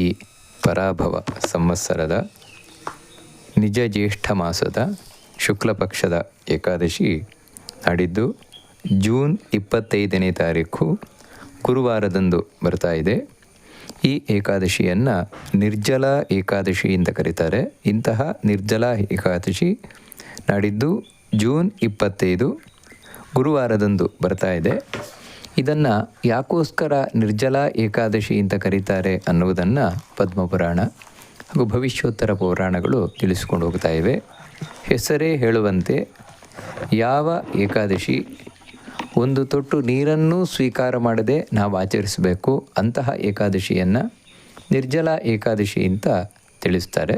ಈ ಪರಾಭವ ಸಂವತ್ಸರದ ನಿಜ ಜ್ಯೇಷ್ಠ ಮಾಸದ ಶುಕ್ಲ ಪಕ್ಷದ ಏಕಾದಶಿ ನಾಡಿದ್ದು ಜೂನ್ 25ನೇ ತಾರೀಕು ಗುರುವಾರದಂದು ಬರ್ತಾ ಇದೆ. ಈ ಏಕಾದಶಿಯನ್ನು ನಿರ್ಜಲ ಏಕಾದಶಿ ಅಂತ ಕರೀತಾರೆ. ಇಂತಹ ನಿರ್ಜಲ ಏಕಾದಶಿ ನಾಡಿದ್ದು ಜೂನ್ 25 ಗುರುವಾರದಂದು ಬರ್ತಾ ಇದೆ. ಇದನ್ನು ಯಾಕೋಸ್ಕರ ನಿರ್ಜಲ ಏಕಾದಶಿ ಅಂತ ಕರೀತಾರೆ ಅನ್ನುವುದನ್ನು ಪದ್ಮಪುರಾಣ ಹಾಗೂ ಭವಿಷ್ಯೋತ್ತರ ಪುರಾಣಗಳು ತಿಳಿಸ್ಕೊಂಡು ಹೋಗ್ತಾ ಇವೆ. ಹೆಸರೇ ಹೇಳುವಂತೆ ಯಾವ ಏಕಾದಶಿ ಒಂದು ತೊಟ್ಟು ನೀರನ್ನೂ ಸ್ವೀಕಾರ ಮಾಡದೆ ನಾವು ಆಚರಿಸಬೇಕು ಅಂತಹ ಏಕಾದಶಿಯನ್ನು ನಿರ್ಜಲ ಏಕಾದಶಿ ಅಂತ ತಿಳಿಸ್ತಾರೆ.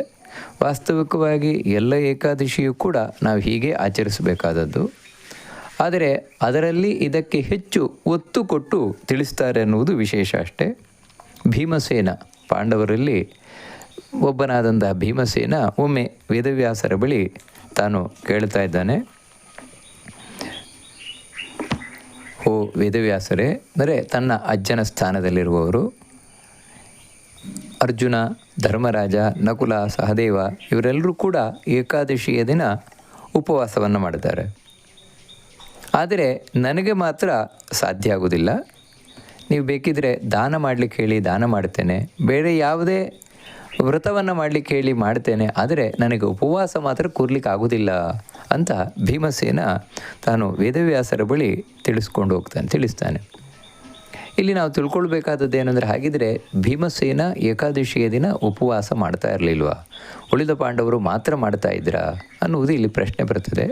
ವಾಸ್ತವಿಕವಾಗಿ ಎಲ್ಲ ಏಕಾದಶಿಯೂ ಕೂಡ ನಾವು ಹೀಗೆ ಆಚರಿಸಬೇಕಾದದ್ದು. ಆದರೆ ಅದರಲ್ಲಿ ಇದಕ್ಕೆ ಹೆಚ್ಚು ಒತ್ತು ಕೊಟ್ಟು ತಿಳಿಸ್ತಾರೆ ಅನ್ನುವುದು ವಿಶೇಷ ಅಷ್ಟೇ. ಭೀಮಸೇನ ಪಾಂಡವರಲ್ಲಿ ಒಬ್ಬನಾದಂಥ ಭೀಮಸೇನ ಒಮ್ಮೆ ವೇದವ್ಯಾಸರ ಬಳಿ ತಾನು ಕೇಳ್ತಾ ಇದ್ದಾನೆ, ಓ ವೇದವ್ಯಾಸರೇ, ಅಂದರೆ ತನ್ನ ಅಜ್ಜನ ಸ್ಥಾನದಲ್ಲಿರುವವರು ಅರ್ಜುನ, ಧರ್ಮರಾಜ, ನಕುಲ, ಸಹದೇವ ಇವರೆಲ್ಲರೂ ಕೂಡ ಏಕಾದಶಿಯ ದಿನ ಉಪವಾಸವನ್ನು ಮಾಡ್ತಾರೆ. ಆದರೆ ನನಗೆ ಮಾತ್ರ ಸಾಧ್ಯ ಆಗೋದಿಲ್ಲ. ನೀವು ಬೇಕಿದ್ರೆ ದಾನ ಮಾಡಲಿಕ್ಕೆ ಹೇಳಿ ದಾನ ಮಾಡ್ತೇನೆ, ಬೇರೆ ಯಾವುದೇ ವ್ರತವನ್ನು ಮಾಡಲಿಕ್ಕೆ ಹೇಳಿ ಮಾಡ್ತೇನೆ, ಆದರೆ ನನಗೆ ಉಪವಾಸ ಮಾತ್ರ ಕೂರ್ಲಿಕ್ಕೆ ಆಗೋದಿಲ್ಲ ಅಂತ ಭೀಮಸೇನ ತಾನು ವೇದವ್ಯಾಸರ ಬಳಿ ತಿಳಿಸ್ತಾನೆ. ಇಲ್ಲಿ ನಾವು ತಿಳ್ಕೊಳ್ಬೇಕಾದದ್ದು ಏನಂದರೆ, ಹಾಗಿದ್ರೆ ಭೀಮಸೇನ ಏಕಾದಶಿಯ ದಿನ ಉಪವಾಸ ಮಾಡ್ತಾ ಇರಲಿಲ್ವಾ, ಉಳಿದ ಪಾಂಡವರು ಮಾತ್ರ ಮಾಡ್ತಾ ಇದ್ರಾ ಅನ್ನುವುದು ಇಲ್ಲಿ ಪ್ರಶ್ನೆ ಬರ್ತದೆ.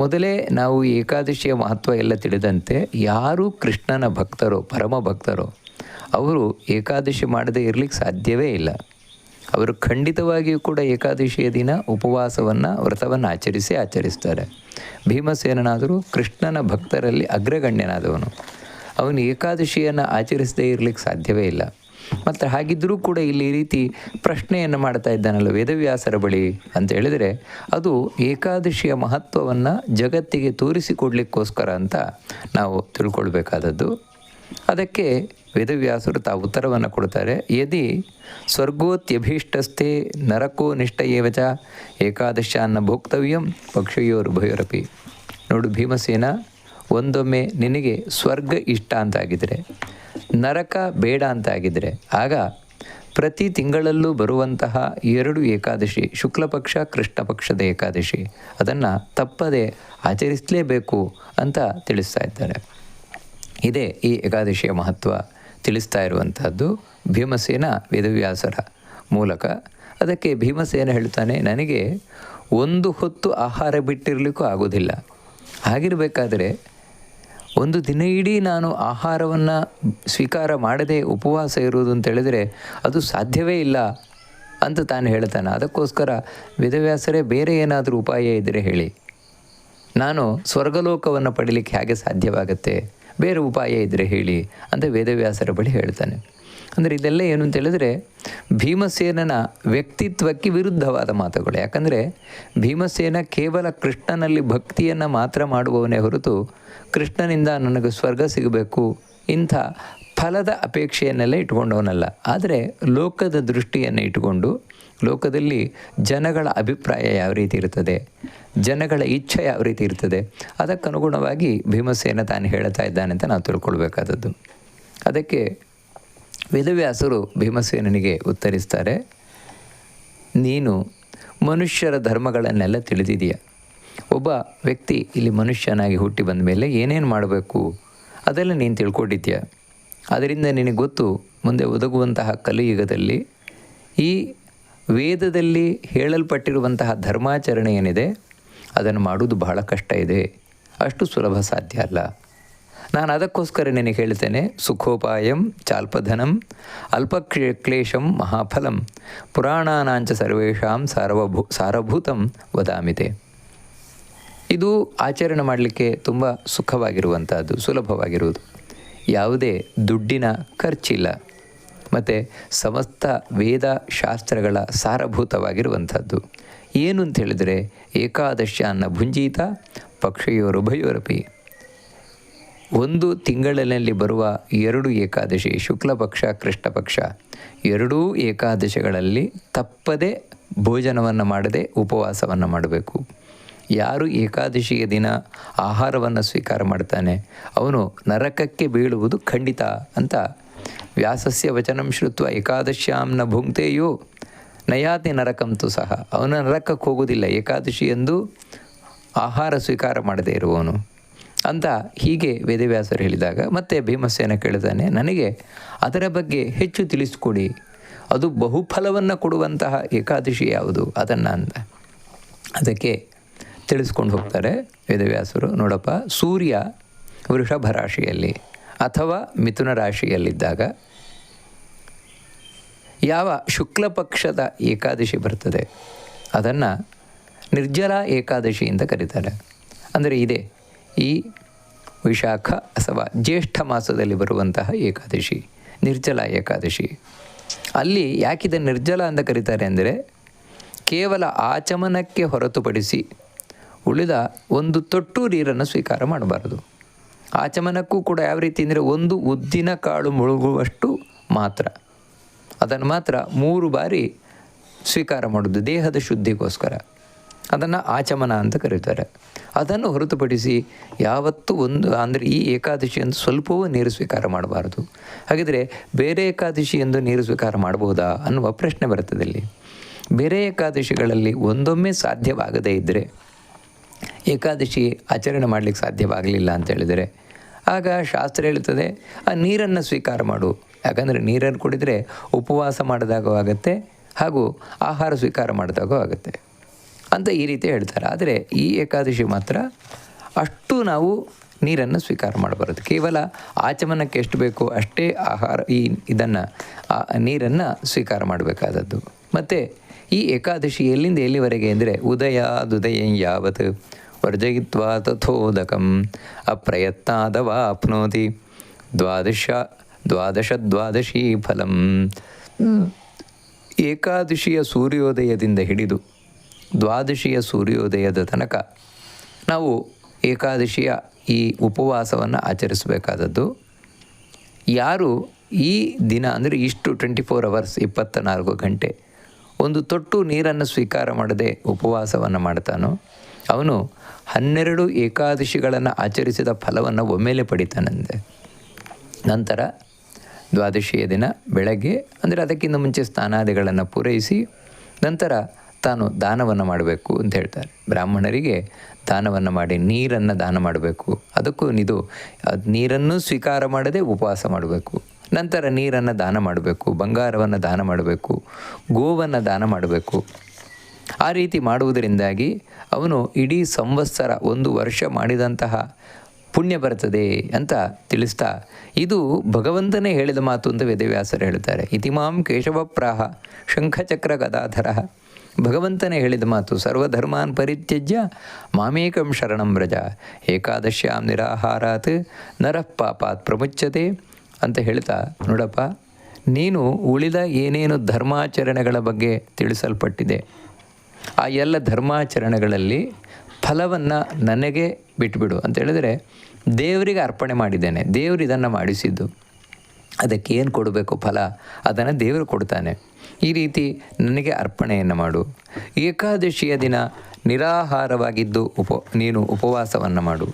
ಮೊದಲೇ ನಾವು ಏಕಾದಶಿಯ ಮಹತ್ವ ಎಲ್ಲ ತಿಳಿದಂತೆ ಯಾರು ಕೃಷ್ಣನ ಭಕ್ತರೋ, ಪರಮ ಭಕ್ತರೋ, ಅವರು ಏಕಾದಶಿ ಮಾಡದೇ ಇರಲಿಕ್ಕೆ ಸಾಧ್ಯವೇ ಇಲ್ಲ. ಅವರು ಖಂಡಿತವಾಗಿಯೂ ಕೂಡ ಏಕಾದಶಿಯ ದಿನ ಉಪವಾಸವನ್ನು, ವ್ರತವನ್ನು ಆಚರಿಸ್ತಾರೆ. ಭೀಮಸೇನಾದರೂ ಕೃಷ್ಣನ ಭಕ್ತರಲ್ಲಿ ಅಗ್ರಗಣ್ಯನಾದವನು. ಅವನು ಏಕಾದಶಿಯನ್ನು ಆಚರಿಸದೇ ಇರಲಿಕ್ಕೆ ಸಾಧ್ಯವೇ ಇಲ್ಲ. ಮತ್ತು ಹಾಗಿದ್ದರೂ ಕೂಡ ಇಲ್ಲಿ ಈ ರೀತಿ ಪ್ರಶ್ನೆಯನ್ನು ಮಾಡ್ತಾ ಇದ್ದಾನಲ್ಲ ವೇದವ್ಯಾಸರ ಬಳಿ ಅಂತ ಹೇಳಿದರೆ, ಅದು ಏಕಾದಶಿಯ ಮಹತ್ವವನ್ನು ಜಗತ್ತಿಗೆ ತೋರಿಸಿಕೊಡ್ಲಿಕ್ಕೋಸ್ಕರ ಅಂತ ನಾವು ತಿಳ್ಕೊಳ್ಬೇಕಾದದ್ದು. ಅದಕ್ಕೆ ವೇದವ್ಯಾಸರು ತಾವು ಉತ್ತರವನ್ನು ಕೊಡ್ತಾರೆ. ಯದಿ ಸ್ವರ್ಗೋತ್ಯಭೀಷ್ಟಸ್ಥೆ ನರಕೋ ನಿಷ್ಠಯೇವಚ ಏಕಾದಶಾನ್ನ ಭೋಕ್ತವ್ಯಂ ಪಕ್ಷಯೋರುಭಯೋರಪಿ. ನೋಡು ಭೀಮಸೇನ, ಒಂದೊಮ್ಮೆ ನಿನಗೆ ಸ್ವರ್ಗ ಇಷ್ಟ ಅಂತಾಗಿದ್ದರೆ, ನರಕ ಬೇಡ ಅಂತಾಗಿದ್ದರೆ, ಆಗ ಪ್ರತಿ ತಿಂಗಳಲ್ಲೂ ಬರುವಂತಹ 2 ಏಕಾದಶಿ, ಶುಕ್ಲ ಪಕ್ಷ ಕೃಷ್ಣ ಪಕ್ಷದ ಏಕಾದಶಿ, ಅದನ್ನು ತಪ್ಪದೆ ಆಚರಿಸಲೇಬೇಕು ಅಂತ ತಿಳಿಸ್ತಾ ಇದ್ದಾರೆ. ಇದೇ ಈ ಏಕಾದಶಿಯ ಮಹತ್ವ ತಿಳಿಸ್ತಾ ಇರುವಂತಹದ್ದು ಭೀಮಸೇನ ವೇದವ್ಯಾಸರ ಮೂಲಕ. ಅದಕ್ಕೆ ಭೀಮಸೇನ ಹೇಳ್ತಾನೆ, ನನಗೆ ಒಂದು ಹೊತ್ತು ಆಹಾರ ಬಿಟ್ಟಿರಲಿಕ್ಕೂ ಆಗೋದಿಲ್ಲ. ಹಾಗಿರಬೇಕಾದ್ರೆ ಒಂದು ದಿನ ಇಡೀ ನಾನು ಆಹಾರವನ್ನು ಸ್ವೀಕಾರ ಮಾಡದೆ ಉಪವಾಸ ಇರುವುದು ಅಂತ ಹೇಳಿದರೆ ಅದು ಸಾಧ್ಯವೇ ಇಲ್ಲ ಅಂತ ತಾನು ಹೇಳ್ತಾನೆ. ಅದಕ್ಕೋಸ್ಕರ ವೇದವ್ಯಾಸರೇ, ಬೇರೆ ಏನಾದರೂ ಉಪಾಯ ಇದ್ದರೆ ಹೇಳಿ, ನಾನು ಸ್ವರ್ಗಲೋಕವನ್ನು ಪಡೀಲಿಕ್ಕೆ ಹೇಗೆ ಸಾಧ್ಯವಾಗುತ್ತೆ, ಬೇರೆ ಉಪಾಯ ಇದ್ದರೆ ಹೇಳಿ ಅಂತ ವೇದವ್ಯಾಸರ ಬಳಿ ಹೇಳ್ತಾನೆ. ಅಂದರೆ ಇದೆಲ್ಲ ಏನು ಅಂತ ಹೇಳಿದ್ರೆ ಭೀಮಸೇನನ ವ್ಯಕ್ತಿತ್ವಕ್ಕೆ ವಿರುದ್ಧವಾದ ಮಾತುಗಳು. ಯಾಕಂದರೆ ಭೀಮಸೇನ ಕೇವಲ ಕೃಷ್ಣನಲ್ಲಿ ಭಕ್ತಿಯನ್ನು ಮಾತ್ರ ಮಾಡುವವನೇ ಹೊರತು ಕೃಷ್ಣನಿಂದ ನನಗೆ ಸ್ವರ್ಗ ಸಿಗಬೇಕು ಇಂಥ ಫಲದ ಅಪೇಕ್ಷೆಯನ್ನೆಲ್ಲ ಇಟ್ಕೊಂಡವನಲ್ಲ. ಆದರೆ ಲೋಕದ ದೃಷ್ಟಿಯನ್ನು ಇಟ್ಟುಕೊಂಡು, ಲೋಕದಲ್ಲಿ ಜನಗಳ ಅಭಿಪ್ರಾಯ ಯಾವ ರೀತಿ ಇರ್ತದೆ, ಜನಗಳ ಇಚ್ಛೆ ಯಾವ ರೀತಿ ಇರ್ತದೆ, ಅದಕ್ಕನುಗುಣವಾಗಿ ಭೀಮಸೇನ ತಾನು ಹೇಳ್ತಾ ಇದ್ದಾನೆ ಅಂತ ನಾವು ತಿಳ್ಕೊಳ್ಬೇಕಾದದ್ದು. ಅದಕ್ಕೆ ವೇದವ್ಯಾಸರು ಭೀಮಸೇನನಿಗೆ ಉತ್ತರಿಸ್ತಾರೆ, ನೀನು ಮನುಷ್ಯರ ಧರ್ಮಗಳನ್ನೆಲ್ಲ ತಿಳಿದಿದೆಯಾ. ಒಬ್ಬ ವ್ಯಕ್ತಿ ಇಲ್ಲಿ ಮನುಷ್ಯನಾಗಿ ಹುಟ್ಟಿ ಬಂದ ಮೇಲೆ ಏನೇನು ಮಾಡಬೇಕು ಅದೆಲ್ಲ ನೀನು ತಿಳ್ಕೊಂಡಿದ್ಯಾ. ಅದರಿಂದ ನಿನಗೆ ಗೊತ್ತು, ಮುಂದೆ ಒದಗುವಂತಹ ಕಲಿಯುಗದಲ್ಲಿ ಈ ವೇದದಲ್ಲಿ ಹೇಳಲ್ಪಟ್ಟಿರುವಂತಹ ಧರ್ಮಾಚರಣೆ ಏನಿದೆ ಅದನ್ನು ಮಾಡುವುದು ಬಹಳ ಕಷ್ಟ ಇದೆ, ಅಷ್ಟು ಸುಲಭ ಸಾಧ್ಯ ಅಲ್ಲ. ನಾನು ಅದಕ್ಕೋಸ್ಕರ ನಿನಗೆ ಹೇಳ್ತೇನೆ, ಸುಖೋಪಾಯಂ ಚಾಲ್ಪಧನಂ ಅಲ್ಪಕ್ಲೇಶಂ ಮಹಾಫಲಂ ಪುರಾಣಾನಾಂಚ ಸರ್ವೇಷಾಂ ಸಾರಭೂತಂ ವದಾಮಿತೆ. ಇದು ಆಚರಣೆ ಮಾಡಲಿಕ್ಕೆ ತುಂಬ ಸುಖವಾಗಿರುವಂಥದ್ದು, ಸುಲಭವಾಗಿರುವುದು, ಯಾವುದೇ ದುಡ್ಡಿನ ಖರ್ಚಿಲ್ಲ, ಮತ್ತು ಸಮಸ್ತ ವೇದ ಶಾಸ್ತ್ರಗಳ ಸಾರಭೂತವಾಗಿರುವಂಥದ್ದು. ಏನು ಅಂತ ಹೇಳಿದರೆ, ಏಕಾದಶ್ಯಾನ್ನ ಭುಂಜೀತ ಪಕ್ಷಯೋರುಭಯೋರಪಿ. ಒಂದು ತಿಂಗಳಿನಲ್ಲಿ ಬರುವ 2 ಏಕಾದಶಿ, ಶುಕ್ಲ ಪಕ್ಷ ಕೃಷ್ಣ ಪಕ್ಷ, ಎರಡೂ ಏಕಾದಶಿಗಳಲ್ಲಿ ತಪ್ಪದೆ ಭೋಜನವನ್ನು ಮಾಡದೆ ಉಪವಾಸವನ್ನು ಮಾಡಬೇಕು. ಯಾರು ಏಕಾದಶಿಯ ದಿನ ಆಹಾರವನ್ನು ಸ್ವೀಕಾರ ಮಾಡ್ತಾನೆ ಅವನು ನರಕಕ್ಕೆ ಬೀಳುವುದು ಖಂಡಿತ ಅಂತ ವ್ಯಾಸಸ್ಯ ವಚನಂ ಶ್ರುತ್ವ ಏಕಾದಶ್ಯಾಂ ನ ಭುಂಕ್ತೆಯೋ ನಯಾತಿ ನರಕಂತು ಸಹ. ಅವನ ನರಕಕ್ಕೆ ಹೋಗುವುದಿಲ್ಲ ಏಕಾದಶಿ ಎಂದು ಆಹಾರ ಸ್ವೀಕಾರ ಮಾಡದೇ ಇರುವವನು ಅಂತ ಹೀಗೆ ವೇದವ್ಯಾಸರು ಹೇಳಿದಾಗ ಮತ್ತೆ ಭೀಮಸೇನ ಕೇಳ್ತಾನೆ, ನನಗೆ ಅದರ ಬಗ್ಗೆ ಹೆಚ್ಚು ತಿಳಿಸ್ಕೊಡಿ, ಅದು ಬಹುಫಲವನ್ನು ಕೊಡುವಂತಹ ಏಕಾದಶಿ ಯಾವುದು ಅದನ್ನು ಅಂತ. ಅದಕ್ಕೆ ತಿಳಿಸ್ಕೊಂಡು ಹೋಗ್ತಾರೆ ವೇದವ್ಯಾಸರು. ನೋಡಪ್ಪ, ಸೂರ್ಯ ವೃಷಭ ರಾಶಿಯಲ್ಲಿ ಅಥವಾ ಮಿಥುನ ರಾಶಿಯಲ್ಲಿದ್ದಾಗ ಯಾವ ಶುಕ್ಲ ಪಕ್ಷದ ಏಕಾದಶಿ ಬರ್ತದೆ ಅದನ್ನು ನಿರ್ಜಲ ಏಕಾದಶಿ ಅಂತ ಕರೀತಾರೆ. ಅಂದರೆ ಇದೆ ಈ ವಿಶಾಖ ಅಥವಾ ಜ್ಯೇಷ್ಠ ಮಾಸದಲ್ಲಿ ಬರುವಂತಹ ಏಕಾದಶಿ ನಿರ್ಜಲ ಏಕಾದಶಿ. ಅಲ್ಲಿ ಯಾಕಿದೆ ನಿರ್ಜಲ ಅಂತ ಕರೀತಾರೆ ಅಂದರೆ ಕೇವಲ ಆಚಮನಕ್ಕೆ ಹೊರತುಪಡಿಸಿ ಉಳಿದ ಒಂದು ತೊಟ್ಟು ನೀರನ್ನು ಸ್ವೀಕಾರ ಮಾಡಬಾರದು. ಆಚಮನಕ್ಕೂ ಕೂಡ ಯಾವ ರೀತಿ ಅಂದರೆ ಒಂದು ಉದ್ದಿನ ಕಾಳು ಮುಳುಗುವಷ್ಟು ಮಾತ್ರ, ಅದನ್ನು ಮಾತ್ರ 3 ಬಾರಿ ಸ್ವೀಕಾರ ಮಾಡೋದು ದೇಹದ ಶುದ್ಧಿಗೋಸ್ಕರ, ಅದನ್ನು ಆಚಮನ ಅಂತ ಕರೀತಾರೆ. ಅದನ್ನು ಹೊರತುಪಡಿಸಿ ಯಾವತ್ತೂ ಒಂದು ಅಂದರೆ ಈ ಏಕಾದಶಿಯಂದು ಸ್ವಲ್ಪವೂ ನೀರು ಸ್ವೀಕಾರ ಮಾಡಬಾರದು. ಹಾಗಿದ್ರೆ ಬೇರೆ ಏಕಾದಶಿಯಂದು ನೀರು ಸ್ವೀಕಾರ ಮಾಡ್ಬೋದಾ ಅನ್ನುವ ಪ್ರಶ್ನೆ ಬರ್ತದೆ ಇಲ್ಲಿ. ಬೇರೆ ಏಕಾದಶಿಗಳಲ್ಲಿ ಒಂದೊಮ್ಮೆ ಸಾಧ್ಯವಾಗದೇ ಇದ್ದರೆ, ಏಕಾದಶಿ ಆಚರಣೆ ಮಾಡಲಿಕ್ಕೆ ಸಾಧ್ಯವಾಗಲಿಲ್ಲ ಅಂತ ಹೇಳಿದರೆ, ಆಗ ಶಾಸ್ತ್ರ ಹೇಳ್ತದೆ ಆ ನೀರನ್ನು ಸ್ವೀಕಾರ ಮಾಡು. ಯಾಕಂದರೆ ನೀರನ್ನು ಕುಡಿದರೆ ಉಪವಾಸ ಮಾಡಿದಾಗೂ ಆಗುತ್ತೆ ಹಾಗೂ ಆಹಾರ ಸ್ವೀಕಾರ ಮಾಡಿದಾಗೂ ಆಗುತ್ತೆ ಅಂತ ಈ ರೀತಿ ಹೇಳ್ತಾರೆ. ಆದರೆ ಈ ಏಕಾದಶಿ ಮಾತ್ರ ಅಷ್ಟು ನಾವು ನೀರನ್ನು ಸ್ವೀಕಾರ ಮಾಡಬಾರದು. ಕೇವಲ ಆಚಮನಕ್ಕೆ ಎಷ್ಟು ಬೇಕೋ ಅಷ್ಟೇ ಆಹಾರ ಇದನ್ನು ನೀರನ್ನು ಸ್ವೀಕಾರ ಮಾಡಬೇಕಾದದ್ದು. ಮತ್ತು ಈ ಏಕಾದಶಿ ಎಲ್ಲಿಂದ ಎಲ್ಲಿವರೆಗೆ ಅಂದರೆ ಉದಯಾದುದಯಂ ಯಾವತ್ ವರ್ಜಯಿತ್ವಾ ತಥೋದಕಂ ಅಪ್ರಯತ್ನಾದವ ಆಪ್ನೋತಿ ದ್ವಾದಶಿ ಫಲಂ. ಏಕಾದಶಿಯ ಸೂರ್ಯೋದಯದಿಂದ ಹಿಡಿದು ದ್ವಾದಶಿಯ ಸೂರ್ಯೋದಯದ ತನಕ ನಾವು ಏಕಾದಶಿಯ ಈ ಉಪವಾಸವನ್ನು ಆಚರಿಸಬೇಕಾದದ್ದು. ಯಾರು ಈ ದಿನ ಅಂದರೆ ಇಷ್ಟು 24 ಅವರ್ಸ್ 24 ಗಂಟೆ ಒಂದು ತೊಟ್ಟು ನೀರನ್ನು ಸ್ವೀಕಾರ ಮಾಡದೆ ಉಪವಾಸವನ್ನು ಮಾಡ್ತಾನೋ ಅವನು 12 ಏಕಾದಶಿಗಳನ್ನು ಆಚರಿಸಿದ ಫಲವನ್ನು ಒಮ್ಮೆಲೆ ಪಡಿತಾನಂತೆ. ನಂತರ ದ್ವಾದಶಿಯ ದಿನ ಬೆಳಗ್ಗೆ ಅಂದರೆ ಅದಕ್ಕಿಂತ ಮುಂಚೆ ಸ್ನಾನಾದಿಗಳನ್ನು ಪೂರೈಸಿ ನಂತರ ತಾನು ದಾನವನ್ನು ಮಾಡಬೇಕು ಅಂತ ಹೇಳ್ತಾರೆ. ಬ್ರಾಹ್ಮಣರಿಗೆ ದಾನವನ್ನು ಮಾಡಿ ನೀರನ್ನು ದಾನ ಮಾಡಬೇಕು. ಅದಕ್ಕೂ ನೀರನ್ನು ಸ್ವೀಕಾರ ಮಾಡದೆ ಉಪವಾಸ ಮಾಡಬೇಕು. ನಂತರ ನೀರನ್ನು ದಾನ ಮಾಡಬೇಕು, ಬಂಗಾರವನ್ನು ದಾನ ಮಾಡಬೇಕು, ಗೋವನ್ನು ದಾನ ಮಾಡಬೇಕು. ಆ ರೀತಿ ಮಾಡುವುದರಿಂದಾಗಿ ಅವನು ಇಡೀ ಸಂವತ್ಸರ 1 ವರ್ಷ ಮಾಡಿದಂತಹ ಪುಣ್ಯ ಬರ್ತದೆ ಅಂತ ತಿಳಿಸ್ತಾ, ಇದು ಭಗವಂತನೇ ಹೇಳಿದ ಮಾತು ಅಂತ ವೇದವ್ಯಾಸರು ಹೇಳ್ತಾರೆ. ಇತಿಮಾಂ ಕೇಶವಪ್ರಾಹ ಶಂಖಚಕ್ರ ಗದಾಧರ. ಭಗವಂತನೇ ಹೇಳಿದ ಮಾತು, ಸರ್ವಧರ್ಮಾನ್ ಪರಿತ್ಯಜ್ಯ ಮಾಮೇಕಂ ಶರಣಂ ವ್ರಜ ಏಕಾದಶ್ಯಾಂ ನಿರಾಹಾರಾತ್ ನರಃ ಪಾಪಾತ್ ಪ್ರಮುಚ್ಯತೆ ಅಂತ ಹೇಳ್ತಾ, ನೋಡಪ್ಪ, ನೀನು ಉಳಿದ ಏನೇನು ಧರ್ಮಾಚರಣೆಗಳ ಬಗ್ಗೆ ತಿಳಿಸಲ್ಪಟ್ಟಿದೆ ಆ ಎಲ್ಲ ಧರ್ಮಾಚರಣೆಗಳಲ್ಲಿ ಫಲವನ್ನು ನನಗೆ ಬಿಟ್ಟುಬಿಡು ಅಂತ ಹೇಳಿದರೆ, ದೇವರಿಗೆ ಅರ್ಪಣೆ ಮಾಡಿದ್ದೇನೆ, ದೇವರು ಇದನ್ನು ಮಾಡಿಸಿದ್ದು, ಅದಕ್ಕೆ ಏನು ಕೊಡಬೇಕು ಫಲ ಅದನ್ನು ದೇವರು ಕೊಡ್ತಾನೆ. ಈ ರೀತಿ ನನಗೆ ಅರ್ಪಣೆಯನ್ನು ಮಾಡು. ಏಕಾದಶಿಯ ದಿನ ನಿರಾಹಾರವಾಗಿದ್ದು ನೀನು ಉಪವಾಸವನ್ನು ಮಾಡು.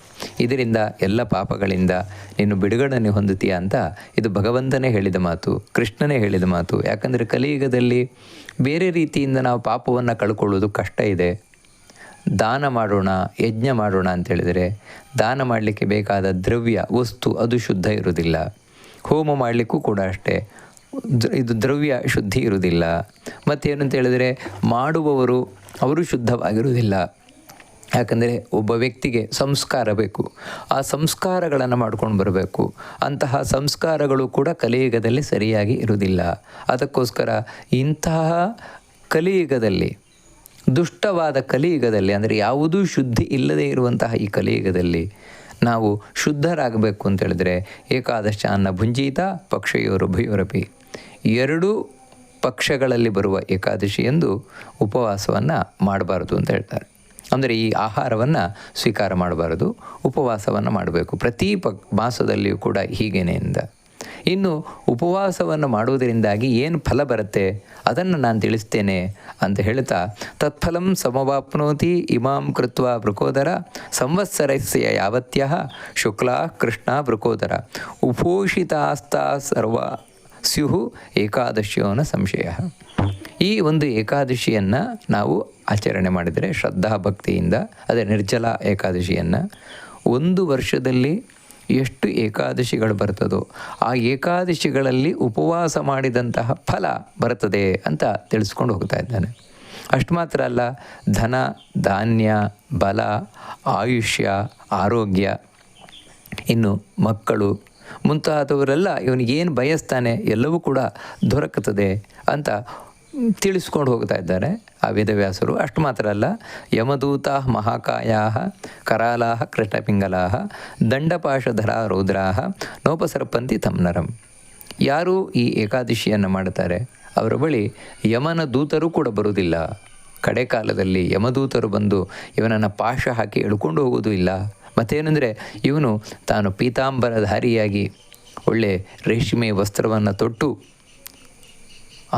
ಇದರಿಂದ ಎಲ್ಲ ಪಾಪಗಳಿಂದ ನೀನು ಬಿಡುಗಡೆ ಹೊಂದುತ್ತೀಯ ಅಂತ ಇದು ಭಗವಂತನೇ ಹೇಳಿದ ಮಾತು, ಕೃಷ್ಣನೇ ಹೇಳಿದ ಮಾತು. ಯಾಕಂದರೆ ಕಲಿಯುಗದಲ್ಲಿ ಬೇರೆ ರೀತಿಯಿಂದ ನಾವು ಪಾಪವನ್ನು ಕಳ್ಕೊಳ್ಳೋದು ಕಷ್ಟ ಇದೆ. ದಾನ ಮಾಡೋಣ, ಯಜ್ಞ ಮಾಡೋಣ ಅಂತೇಳಿದರೆ ದಾನ ಮಾಡಲಿಕ್ಕೆ ಬೇಕಾದ ದ್ರವ್ಯ ವಸ್ತು ಅದು ಶುದ್ಧ ಇರುವುದಿಲ್ಲ. ಹೋಮ ಮಾಡಲಿಕ್ಕೂ ಕೂಡ ಅಷ್ಟೇ, ಇದು ದ್ರವ್ಯ ಶುದ್ಧಿ ಇರುವುದಿಲ್ಲ. ಮತ್ತೇನು ಅಂತ ಹೇಳಿದರೆ ಮಾಡುವವರು ಅವರು ಶುದ್ಧವಾಗಿರುವುದಿಲ್ಲ. ಯಾಕಂದರೆ ಒಬ್ಬ ವ್ಯಕ್ತಿಗೆ ಸಂಸ್ಕಾರ ಬೇಕು, ಆ ಸಂಸ್ಕಾರಗಳನ್ನು ಮಾಡ್ಕೊಂಡು ಬರಬೇಕು. ಅಂತಹ ಸಂಸ್ಕಾರಗಳು ಕೂಡ ಕಲಿಯುಗದಲ್ಲಿ ಸರಿಯಾಗಿ ಇರುವುದಿಲ್ಲ. ಅದಕ್ಕೋಸ್ಕರ ಇಂತಹ ಕಲಿಯುಗದಲ್ಲಿ, ದುಷ್ಟವಾದ ಕಲಿಯುಗದಲ್ಲಿ, ಅಂದರೆ ಯಾವುದೂ ಶುದ್ಧಿ ಇಲ್ಲದೇ ಇರುವಂತಹ ಈ ಕಲಿಯುಗದಲ್ಲಿ ನಾವು ಶುದ್ಧರಾಗಬೇಕು ಅಂತೇಳಿದರೆ ಏಕಾದಶಾನ್ನ ಭುಂಜೀತ ಪಕ್ಷಯೋರುಭಯೋರಪಿ, 2 ಪಕ್ಷಗಳಲ್ಲಿ ಬರುವ ಏಕಾದಶಿ ಎಂದು ಉಪವಾಸವನ್ನು ಮಾಡಬಾರ್ದು ಅಂತ ಹೇಳ್ತಾರೆ. ಅಂದರೆ ಈ ಆಹಾರವನ್ನು ಸ್ವೀಕಾರ ಮಾಡಬಾರದು, ಉಪವಾಸವನ್ನು ಮಾಡಬೇಕು ಪ್ರತಿ ಮಾಸದಲ್ಲಿಯೂ ಕೂಡ ಹೀಗೇನೆಯಿಂದ. ಇನ್ನು ಉಪವಾಸವನ್ನು ಮಾಡುವುದರಿಂದಾಗಿ ಏನು ಫಲ ಬರುತ್ತೆ ಅದನ್ನು ನಾನು ತಿಳಿಸ್ತೇನೆ ಅಂತ ಹೇಳ್ತಾ, ತತ್ಫಲಂ ಸಮವಾಪ್ನೋತಿ ಇಮಾಂ ಕೃತ್ವ ವೃಕೋದರ ಸಂವತ್ಸರಸ್ಯ ಯಾವತ್ಯಃ ಶುಕ್ಲಾ ಕೃಷ್ಣ ವೃಕೋದರ ಉಪೋಷಿತಾಸ್ತಾ ಸರ್ವ ಸ್ಯುಹು ಏಕಾದಶ್ಯೋನ ಸಂಶಯ. ಈ ಒಂದು ಏಕಾದಶಿಯನ್ನು ನಾವು ಆಚರಣೆ ಮಾಡಿದರೆ ಶ್ರದ್ಧಾಭಕ್ತಿಯಿಂದ, ಅದೇ ನಿರ್ಜಲ ಏಕಾದಶಿಯನ್ನು, ಒಂದು ವರ್ಷದಲ್ಲಿ ಎಷ್ಟು ಏಕಾದಶಿಗಳು ಬರ್ತದೋ ಆ ಏಕಾದಶಿಗಳಲ್ಲಿ ಉಪವಾಸ ಮಾಡಿದಂತಹ ಫಲ ಬರ್ತದೆ ಅಂತ ತಿಳಿಸ್ಕೊಂಡು ಹೋಗ್ತಾ ಇದ್ದಾನೆ. ಅಷ್ಟು ಮಾತ್ರ ಅಲ್ಲ, ಧನ ಧಾನ್ಯ ಬಲ ಆಯುಷ್ಯ ಆರೋಗ್ಯ ಇನ್ನು ಮಕ್ಕಳು ಮುಂತಾದವರೆಲ್ಲ ಇವನಿಗೇನು ಬಯಸ್ತಾನೆ ಎಲ್ಲವೂ ಕೂಡ ದೊರಕುತ್ತದೆ ಅಂತ ತಿಳಿಸ್ಕೊಂಡು ಹೋಗ್ತಾ ಇದ್ದಾರೆ ಆ ವೇದವ್ಯಾಸರು. ಅಷ್ಟು ಮಾತ್ರ ಅಲ್ಲ, ಯಮದೂತಾ ಮಹಾಕಾಯಾ ಕರಾಲಾ ಕೃಷ್ಣಪಿಂಗಲಾ ದಂಡಪಾಶಧರಾ ರೌದ್ರಾ ನೋಪಸರ್ಪಂತಿ ತಮ್ನರಂ. ಯಾರು ಈ ಏಕಾದಶಿಯನ್ನು ಮಾಡುತ್ತಾರೆ ಅವರ ಬಳಿ ಯಮನ ದೂತರು ಕೂಡ ಬರುವುದಿಲ್ಲ. ಕಡೆ ಕಾಲದಲ್ಲಿ ಯಮದೂತರು ಬಂದು ಇವನನ್ನು ಪಾಶ ಹಾಕಿ ಎಳ್ಕೊಂಡು ಹೋಗೋದು ಇಲ್ಲ. ಮತ್ತೇನೆಂದರೆ ಇವನು ತಾನು ಪೀತಾಂಬರಧಾರಿಯಾಗಿ ಒಳ್ಳೆ ರೇಷ್ಮೆ ವಸ್ತ್ರವನ್ನು ತೊಟ್ಟು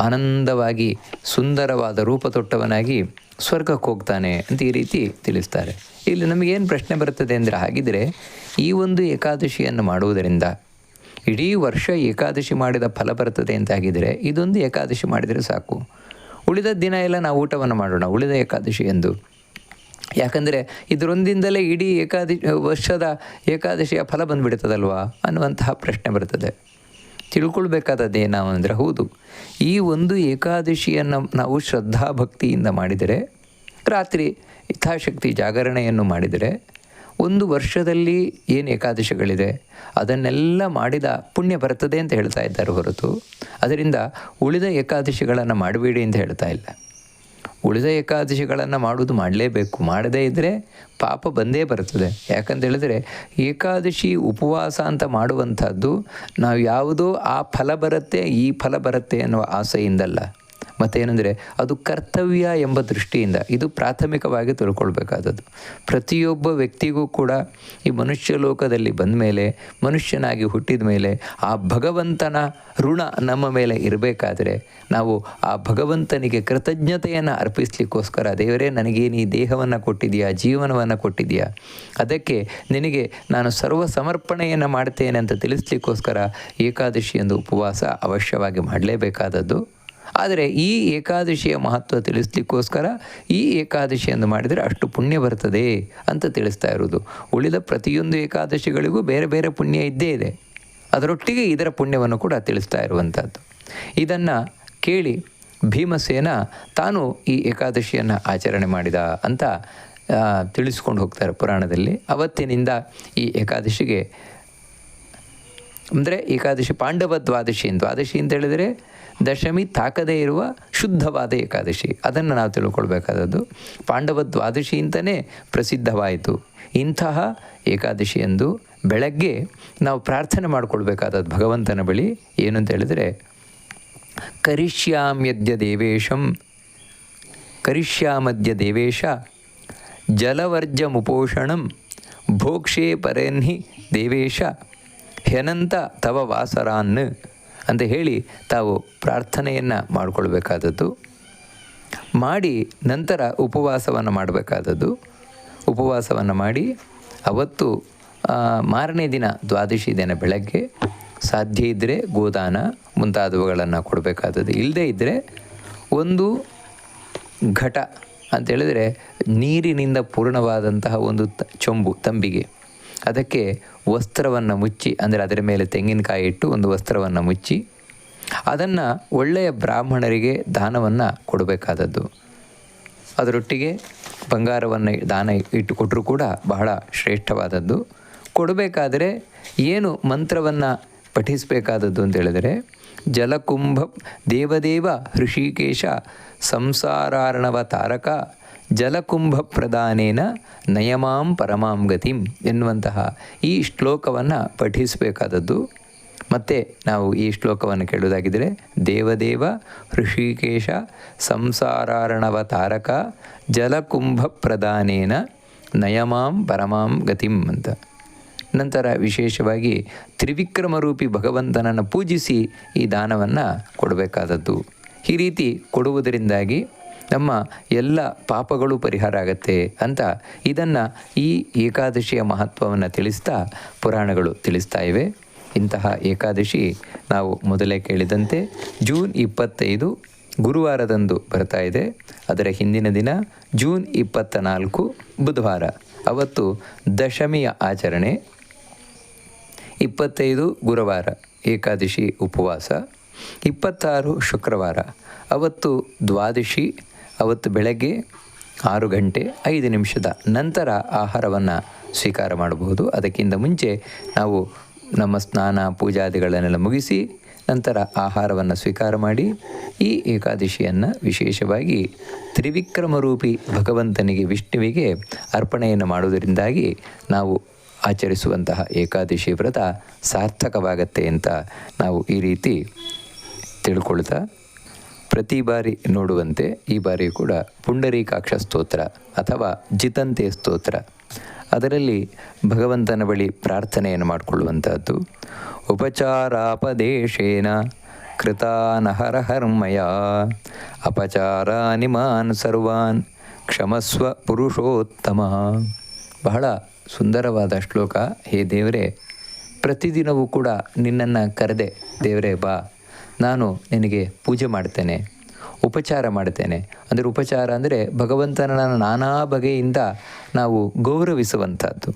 ಆನಂದವಾಗಿ ಸುಂದರವಾದ ರೂಪ ತೊಟ್ಟವನಾಗಿ ಸ್ವರ್ಗಕ್ಕೆ ಹೋಗ್ತಾನೆ ಅಂತ ಈ ರೀತಿ ತಿಳಿಸ್ತಾರೆ. ಇಲ್ಲಿ ನಮಗೇನು ಪ್ರಶ್ನೆ ಬರ್ತದೆ ಅಂದರೆ, ಹಾಗಿದ್ರೆ ಈ ಒಂದು ಏಕಾದಶಿಯನ್ನು ಮಾಡುವುದರಿಂದ ಇಡೀ ವರ್ಷ ಏಕಾದಶಿ ಮಾಡಿದ ಫಲ ಬರ್ತದೆ ಅಂತ ಆಗಿದರೆ ಇದೊಂದು ಏಕಾದಶಿ ಮಾಡಿದರೆ ಸಾಕು, ಉಳಿದ ದಿನ ಎಲ್ಲ ನಾವು ಊಟವನ್ನು ಮಾಡೋಣ ಉಳಿದ ಏಕಾದಶಿ ಎಂದು. ಯಾಕಂದರೆ ಇದರೊಂದಿಂದಲೇ ಇಡೀ ವರ್ಷದ ಏಕಾದಶಿಯ ಫಲ ಬಂದುಬಿಡ್ತದಲ್ವಾ ಅನ್ನುವಂತಹ ಪ್ರಶ್ನೆ ಬರ್ತದೆ. ತಿಳ್ಕೊಳ್ಬೇಕಾದದ್ದೇನು ಅಂದರೆ, ಹೌದು, ಈ ಒಂದು ಏಕಾದಶಿಯನ್ನು ನಾವು ಶ್ರದ್ಧಾಭಕ್ತಿಯಿಂದ ಮಾಡಿದರೆ, ರಾತ್ರಿ ಯಥಾಶಕ್ತಿ ಜಾಗರಣೆಯನ್ನು ಮಾಡಿದರೆ, ಒಂದು ವರ್ಷದಲ್ಲಿ ಏನು ಏಕಾದಶಿಗಳಿದೆ ಅದನ್ನೆಲ್ಲ ಮಾಡಿದ ಪುಣ್ಯ ಬರ್ತದೆ ಅಂತ ಹೇಳ್ತಾ ಇದ್ದಾರೆ ಹೊರತು ಅದರಿಂದ ಉಳಿದ ಏಕಾದಶಿಗಳನ್ನು ಮಾಡಬೇಡಿ ಅಂತ ಹೇಳ್ತಾ ಇಲ್ಲ. ಉಳಿದ ಏಕಾದಶಿಗಳನ್ನು ಮಾಡುವುದು ಮಾಡಲೇಬೇಕು, ಮಾಡದೇ ಇದ್ದರೆ ಪಾಪ ಬಂದೇ ಬರ್ತದೆ. ಯಾಕಂತೇಳಿದರೆ ಏಕಾದಶಿ ಉಪವಾಸ ಅಂತ ಮಾಡುವಂಥದ್ದು ನಾವು ಯಾವುದೋ ಆ ಫಲ ಬರುತ್ತೆ ಈ ಫಲ ಬರುತ್ತೆ ಅನ್ನುವ ಆಸೆಯಿಂದಲ್ಲ, ಮತ್ತೇನೆಂದರೆ ಅದು ಕರ್ತವ್ಯ ಎಂಬ ದೃಷ್ಟಿಯಿಂದ. ಇದು ಪ್ರಾಥಮಿಕವಾಗಿ ತಿಳ್ಕೊಳ್ಬೇಕಾದದ್ದು. ಪ್ರತಿಯೊಬ್ಬ ವ್ಯಕ್ತಿಗೂ ಕೂಡ ಈ ಮನುಷ್ಯ ಲೋಕದಲ್ಲಿ ಬಂದ ಮೇಲೆ, ಮನುಷ್ಯನಾಗಿ ಹುಟ್ಟಿದ ಮೇಲೆ ಆ ಭಗವಂತನ ಋಣ ನಮ್ಮ ಮೇಲೆ ಇರಬೇಕಾದರೆ ನಾವು ಆ ಭಗವಂತನಿಗೆ ಕೃತಜ್ಞತೆಯನ್ನು ಅರ್ಪಿಸಲಿಕ್ಕೋಸ್ಕರ, ದೇವರೇ ನನಗೇನು ಈ ದೇಹವನ್ನು ಕೊಟ್ಟಿದೆಯಾ, ಜೀವನವನ್ನು ಕೊಟ್ಟಿದೆಯಾ, ಅದಕ್ಕೆ ನಿನಗೆ ನಾನು ಸರ್ವ ಸಮರ್ಪಣೆಯನ್ನು ಮಾಡ್ತೇನೆ ಅಂತ ತಿಳಿಸ್ಲಿಕ್ಕೋಸ್ಕರ ಏಕಾದಶಿಯೊಂದು ಉಪವಾಸ ಅವಶ್ಯವಾಗಿ ಮಾಡಲೇಬೇಕಾದದ್ದು. ಆದರೆ ಈ ಏಕಾದಶಿಯ ಮಹತ್ವ ತಿಳಿಸ್ಲಿಕ್ಕೋಸ್ಕರ ಈ ಏಕಾದಶಿಯನ್ನು ಮಾಡಿದರೆ ಅಷ್ಟು ಪುಣ್ಯ ಬರ್ತದೆ ಅಂತ ತಿಳಿಸ್ತಾ ಇರೋದು. ಉಳಿದ ಪ್ರತಿಯೊಂದು ಏಕಾದಶಿಗಳಿಗೂ ಬೇರೆ ಬೇರೆ ಪುಣ್ಯ ಇದ್ದೇ ಇದೆ, ಅದರೊಟ್ಟಿಗೆ ಇದರ ಪುಣ್ಯವನ್ನು ಕೂಡ ತಿಳಿಸ್ತಾ ಇರುವಂಥದ್ದು. ಇದನ್ನು ಕೇಳಿ ಭೀಮಸೇನ ತಾನು ಈ ಏಕಾದಶಿಯನ್ನು ಆಚರಣೆ ಮಾಡಿದ ಅಂತ ತಿಳಿಸ್ಕೊಂಡು ಹೋಗ್ತಾರೆ ಪುರಾಣದಲ್ಲಿ. ಅವತ್ತಿನಿಂದ ಈ ಏಕಾದಶಿಗೆ ಅಂದರೆ ಏಕಾದಶಿ ಪಾಂಡವ ದ್ವಾದಶಿ ಅಂತ ಹೇಳಿದರೆ ದಶಮಿ ತಾಕದೇ ಇರುವ ಶುದ್ಧವಾದ ಏಕಾದಶಿ, ಅದನ್ನು ನಾವು ತಿಳ್ಕೊಳ್ಬೇಕಾದದ್ದು. ಪಾಂಡವ ದ್ವಾದಶಿ ಅಂತಲೇ ಪ್ರಸಿದ್ಧವಾಯಿತು. ಇಂತಹ ಏಕಾದಶಿಯಂದು ಬೆಳಗ್ಗೆ ನಾವು ಪ್ರಾರ್ಥನೆ ಮಾಡಿಕೊಳ್ಬೇಕಾದದ್ದು ಭಗವಂತನ ಬಳಿ. ಏನು ಅಂತ ಹೇಳಿದರೆ, ಕರಿಷ್ಯಾಮ್ಯದ್ಯ ದೇವೇಶ ಜಲವರ್ಜಮುಪೋಷಣಂ ಭೋಕ್ಷೇ ಪರೇನ್ಹಿ ದೇವೇಶ ಹ್ಯನಂತ ತವ ವಾಸರಾನ್ ಅಂತ ಹೇಳಿ ತಾವು ಪ್ರಾರ್ಥನೆಯನ್ನು ಮಾಡಿಕೊಳ್ಬೇಕಾದದ್ದು. ಮಾಡಿ ನಂತರ ಉಪವಾಸವನ್ನು ಮಾಡಬೇಕಾದದ್ದು. ಉಪವಾಸವನ್ನು ಮಾಡಿ ಅವತ್ತು ಮಾರನೇ ದಿನ ದ್ವಾದಶಿ ದಿನ ಬೆಳಗ್ಗೆ ಸಾಧ್ಯ ಇದ್ದರೆ ಗೋದಾನ ಮುಂತಾದವುಗಳನ್ನು ಕೊಡಬೇಕಾದದ್ದು. ಇಲ್ಲದೇ ಇದ್ದರೆ ಒಂದು ಘಟ ಅಂತೇಳಿದರೆ ನೀರಿನಿಂದ ಪೂರ್ಣವಾದಂತಹ ಒಂದು ಚೊಂಬು ತಂಬಿಗೆ, ಅದಕ್ಕೆ ವಸ್ತ್ರವನ್ನು ಮುಚ್ಚಿ, ಅಂದರೆ ಅದರ ಮೇಲೆ ತೆಂಗಿನಕಾಯಿ ಇಟ್ಟು ಒಂದು ವಸ್ತ್ರವನ್ನು ಮುಚ್ಚಿ ಅದನ್ನು ಒಳ್ಳೆಯ ಬ್ರಾಹ್ಮಣರಿಗೆ ದಾನವನ್ನು ಕೊಡಬೇಕಾದದ್ದು. ಅದರೊಟ್ಟಿಗೆ ಬಂಗಾರವನ್ನು ದಾನ ಇಟ್ಟು ಕೊಟ್ಟರೂ ಕೂಡ ಬಹಳ ಶ್ರೇಷ್ಠವಾದದ್ದು. ಕೊಡಬೇಕಾದರೆ ಏನು ಮಂತ್ರವನ್ನು ಪಠಿಸಬೇಕಾದದ್ದು ಅಂತೇಳಿದರೆ, ಜಲಕುಂಭ ದೇವದೇವ ಹೃಷಿಕೇಶ ಸಂಸಾರಾರ್ಣವ ತಾರಕ ಜಲಕುಂಭ ಪ್ರದಾನೇನ ನಯಮಾಂ ಪರಮಾಂ ಗತಿಂ ಎನ್ನುವಂತಹ ಈ ಶ್ಲೋಕವನ್ನು ಪಠಿಸಬೇಕಾದದ್ದು. ಮತ್ತು ನಾವು ಈ ಶ್ಲೋಕವನ್ನು ಕೇಳುವುದಾಗಿದ್ದರೆ, ದೇವದೇವ ಋಷಿಕೇಶ ಸಂಸಾರಾರ್ಣವ ತಾರಕ ಜಲಕುಂಭ ಪ್ರಧಾನೇನ ನಯಮಾಂ ಪರಮಾಂ ಗತಿಂ ಅಂತ. ನಂತರ ವಿಶೇಷವಾಗಿ ತ್ರಿವಿಕ್ರಮರೂಪಿ ಭಗವಂತನನ್ನು ಪೂಜಿಸಿ ಈ ದಾನವನ್ನು ಕೊಡಬೇಕಾದದ್ದು. ಈ ರೀತಿ ಕೊಡುವುದರಿಂದಾಗಿ ನಮ್ಮ ಎಲ್ಲ ಪಾಪಗಳು ಪರಿಹಾರ ಆಗತ್ತೆ ಅಂತ ಇದನ್ನು ಈ ಏಕಾದಶಿಯ ಮಹತ್ವವನ್ನು ತಿಳಿಸ್ತಾ ಪುರಾಣಗಳು ತಿಳಿಸ್ತಾ ಇವೆ. ಇಂತಹ ಏಕಾದಶಿ ನಾವು ಮೊದಲೇ ಕೇಳಿದಂತೆ ಜೂನ್ 25 ಗುರುವಾರದಂದು ಬರ್ತಾ ಇದೆ. ಅದರ ಹಿಂದಿನ ದಿನ ಜೂನ್ 24 ಬುಧವಾರ, ಅವತ್ತು ದಶಮಿಯ ಆಚರಣೆ. 25 ಗುರುವಾರ ಏಕಾದಶಿ ಉಪವಾಸ. 26 ಶುಕ್ರವಾರ, ಅವತ್ತು ದ್ವಾದಶಿ. ಅವತ್ತು ಬೆಳಗ್ಗೆ 6 ಗಂಟೆ 5 ನಿಮಿಷದ ನಂತರ ಆಹಾರವನ್ನು ಸ್ವೀಕಾರ ಮಾಡಬಹುದು. ಅದಕ್ಕಿಂತ ಮುಂಚೆ ನಾವು ನಮ್ಮ ಸ್ನಾನ ಪೂಜಾದಿಗಳನ್ನೆಲ್ಲ ಮುಗಿಸಿ ನಂತರ ಆಹಾರವನ್ನು ಸ್ವೀಕಾರ ಮಾಡಿ ಈ ಏಕಾದಶಿಯನ್ನು ವಿಶೇಷವಾಗಿ ತ್ರಿವಿಕ್ರಮರೂಪಿ ಭಗವಂತನಿಗೆ ವಿಷ್ಣುವಿಗೆ ಅರ್ಪಣೆಯನ್ನು ಮಾಡುವುದರಿಂದಾಗಿ ನಾವು ಆಚರಿಸುವಂತಹ ಏಕಾದಶಿ ವ್ರತ ಸಾರ್ಥಕವಾಗತ್ತೆ ಅಂತ ನಾವು ಈ ರೀತಿ ತಿಳ್ಕೊಳ್ತಾ, ಪ್ರತಿ ಬಾರಿ ನೋಡುವಂತೆ ಈ ಬಾರಿ ಕೂಡ ಪುಂಡರೀಕಾಕ್ಷ ಸ್ತೋತ್ರ ಅಥವಾ ಜಿತಂತೆ ಸ್ತೋತ್ರ, ಅದರಲ್ಲಿ ಭಗವಂತನ ಬಳಿ ಪ್ರಾರ್ಥನೆಯನ್ನು ಮಾಡಿಕೊಳ್ಳುವಂಥದ್ದು. ಉಪಚಾರಾಪದೇಶೇನ ಕೃತಾನಹರಹರ್ಮಯ ಅಪಚಾರಾನಿಮಾನ್ ಸರ್ವಾನ್ ಕ್ಷಮಸ್ವ ಪುರುಷೋತ್ತಮ. ಬಹಳ ಸುಂದರವಾದ ಶ್ಲೋಕ. ಹೇ ದೇವರೇ, ಪ್ರತಿದಿನವೂ ಕೂಡ ನಿನ್ನನ್ನು ಕರೆದೆ, ದೇವರೇ ಬಾ, ನಾನು ನಿನಗೆ ಪೂಜೆ ಮಾಡ್ತೇನೆ, ಉಪಚಾರ ಮಾಡ್ತೇನೆ. ಅಂದರೆ ಉಪಚಾರ ಅಂದರೆ ಭಗವಂತನ ನಾನಾ ಬಗೆಯಿಂದ ನಾವು ಗೌರವಿಸುವಂಥದ್ದು,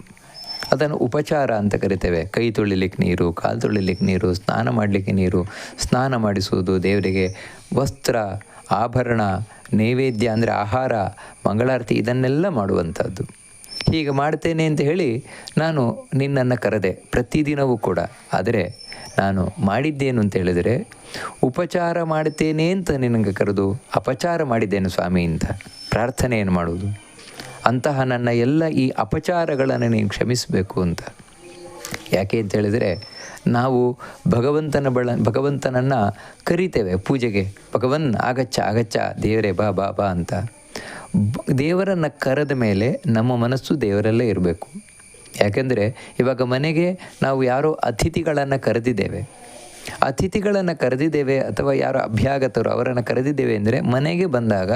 ಅದನ್ನು ಉಪಚಾರ ಅಂತ ಕರಿತೇವೆ. ಕೈ ತೊಳಿಲಿಕ್ಕೆ ನೀರು, ಕಾಲು ತೊಳಿಲಿಕ್ಕೆ ನೀರು, ಸ್ನಾನ ಮಾಡಲಿಕ್ಕೆ ನೀರು, ಸ್ನಾನ ಮಾಡಿಸುವುದು, ದೇವರಿಗೆ ವಸ್ತ್ರ ಆಭರಣ, ನೈವೇದ್ಯ ಅಂದರೆ ಆಹಾರ, ಮಂಗಳಾರತಿ, ಇದನ್ನೆಲ್ಲ ಮಾಡುವಂಥದ್ದು. ಹೀಗೆ ಮಾಡ್ತೇನೆ ಅಂತ ಹೇಳಿ ನಾನು ನಿನ್ನನ್ನು ಕರೆದೆ ಪ್ರತಿದಿನವೂ ಕೂಡ. ಆದರೆ ನಾನು ಮಾಡಿದ್ದೇನು ಅಂತ ಹೇಳಿದರೆ, ಉಪಚಾರ ಮಾಡ್ತೇನೆ ಅಂತ ನಿನಗೆ ಕರೆದು ಅಪಚಾರ ಮಾಡಿದ್ದೇನೆ ಸ್ವಾಮಿ ಅಂತ ಪ್ರಾರ್ಥನೆಯನ್ನು ಮಾಡುವುದು. ಅಂತಹ ನನ್ನ ಎಲ್ಲ ಈ ಅಪಚಾರಗಳನ್ನು ನೀನು ಕ್ಷಮಿಸಬೇಕು ಅಂತ. ಯಾಕೆ ಅಂತ ಹೇಳಿದರೆ, ನಾವು ಭಗವಂತನನ್ನು ಕರಿತೇವೆ ಪೂಜೆಗೆ, ಭಗವನ್ ಆಗಚ್ಚ ಆಗಚ್ಚ, ದೇವರೇ ಬಾ ಬಾ ಬಾ ಅಂತ. ದೇವರನ್ನು ಕರೆದ ಮೇಲೆ ನಮ್ಮ ಮನಸ್ಸು ದೇವರಲ್ಲೇ ಇರಬೇಕು. ಯಾಕೆಂದರೆ ಇವಾಗ ಮನೆಗೆ ನಾವು ಯಾರೋ ಅತಿಥಿಗಳನ್ನು ಕರೆದಿದ್ದೇವೆ ಅಥವಾ ಯಾರೋ ಅಭ್ಯಾಗತರು ಅವರನ್ನು ಕರೆದಿದ್ದೇವೆ ಅಂದರೆ ಮನೆಗೆ ಬಂದಾಗ